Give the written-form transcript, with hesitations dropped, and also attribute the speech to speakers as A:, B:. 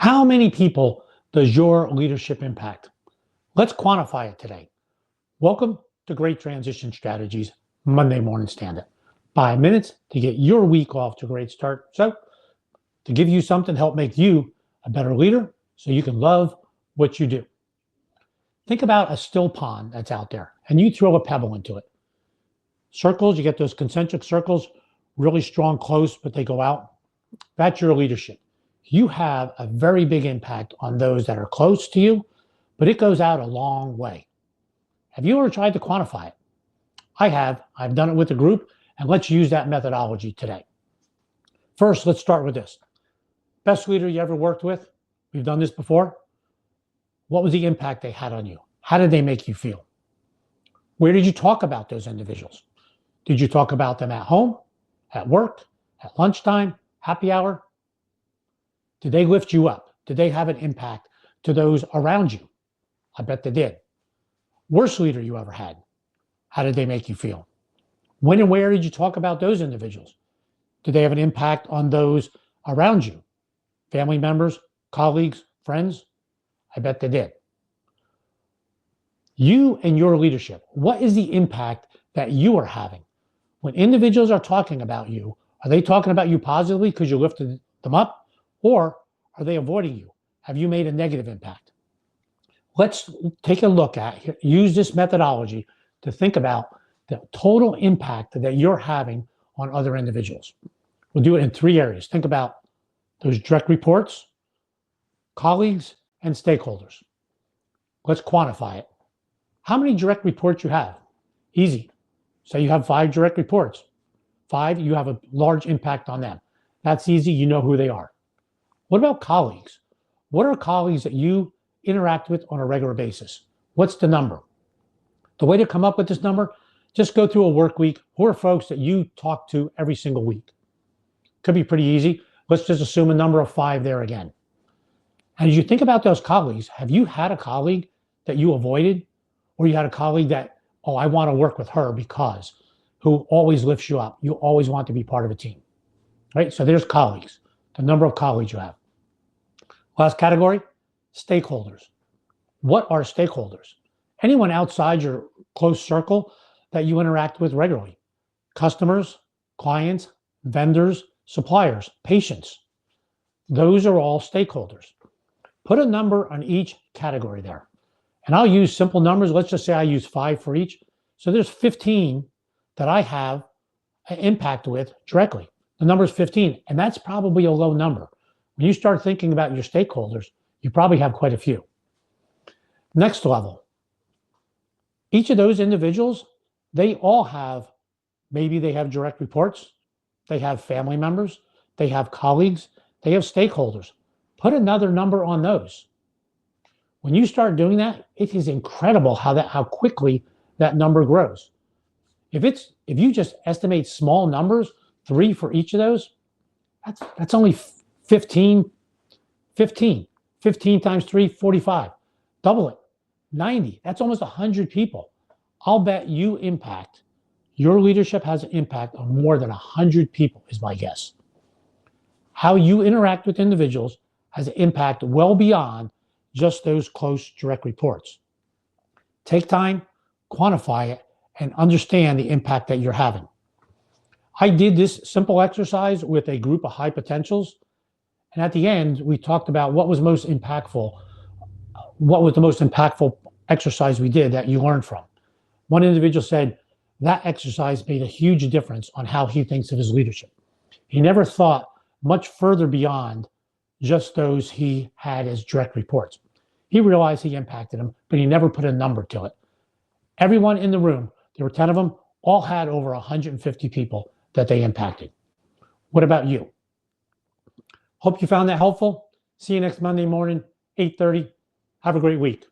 A: How many people does your leadership impact? Let's quantify it today. Welcome to Great Transition Strategies Monday Morning Stand-Up. 5 minutes to get your week off to a great start. So, to give you something to help make you a better leader so you can love what you do. Think about a still pond that's out there and you throw a pebble into it. Circles, you get those concentric circles, really strong, close, but they go out. That's your leadership. You have a very big impact on those that are close to you, but it goes out a long way. Have you ever tried to quantify it? I have. I've done it with a group, and let's use that methodology today. First, let's start with this. Best leader you ever worked with? We've done this before. What was the impact they had on you? How did they make you feel? Where did you talk about those individuals? Did you talk about them at home, at work, at lunchtime, happy hour? Did they lift you up? Did they have an impact to those around you? I bet they did. Worst leader you ever had? How did they make you feel? When and where did you talk about those individuals? Did they have an impact on those around you? Family members, colleagues, friends? I bet they did. You and your leadership, what is the impact that you are having? When individuals are talking about you, are they talking about you positively because you lifted them up? Or are they avoiding you? Have you made a negative impact? Let's take a look at, use this methodology to think about the total impact that you're having on other individuals. We'll do it in 3 areas. Think about those direct reports, colleagues, and stakeholders. Let's quantify it. How many direct reports you have? Easy. Say you have 5 direct reports. 5, you have a large impact on them. That's easy. You know who they are. What about colleagues? What are colleagues that you interact with on a regular basis? What's the number? The way to come up with this number, just go through a work week. Who are folks that you talk to every single week? Could be pretty easy. Let's just assume a number of 5 there again. And as you think about those colleagues, have you had a colleague that you avoided? Or you had a colleague that, oh, I want to work with her because, who always lifts you up. You always want to be part of a team, right? So there's colleagues, the number of colleagues you have. Last category, stakeholders. What are stakeholders? Anyone outside your close circle that you interact with regularly. Customers, clients, vendors, suppliers, patients. Those are all stakeholders. Put a number on each category there. And I'll use simple numbers. Let's just say I use 5 for each. So there's 15 that I have an impact with directly. The number is 15, and that's probably a low number. When you start thinking about your stakeholders, you probably have quite a few. Next level. Each of those individuals, they all have, maybe they have direct reports, they have family members, they have colleagues, they have stakeholders. Put another number on those. When you start doing that, it is incredible how quickly that number grows. If you just estimate small numbers, 3 for each of those, that's only 15 times 3, 45. Double it, 90. That's almost 100 people. I'll bet your leadership has an impact on more than 100 people, is my guess. How you interact with individuals has an impact well beyond just those close direct reports. Take time, quantify it, and understand the impact that you're having. I did this simple exercise with a group of high potentials. And at the end, we talked about what was the most impactful exercise we did that you learned from. One individual said that exercise made a huge difference on how he thinks of his leadership. He never thought much further beyond just those he had as direct reports. He realized he impacted them, but he never put a number to it. Everyone in the room, there were 10 of them, all had over 150 people that they impacted. What about you? Hope you found that helpful. See you next Monday morning, 8:30. Have a great week.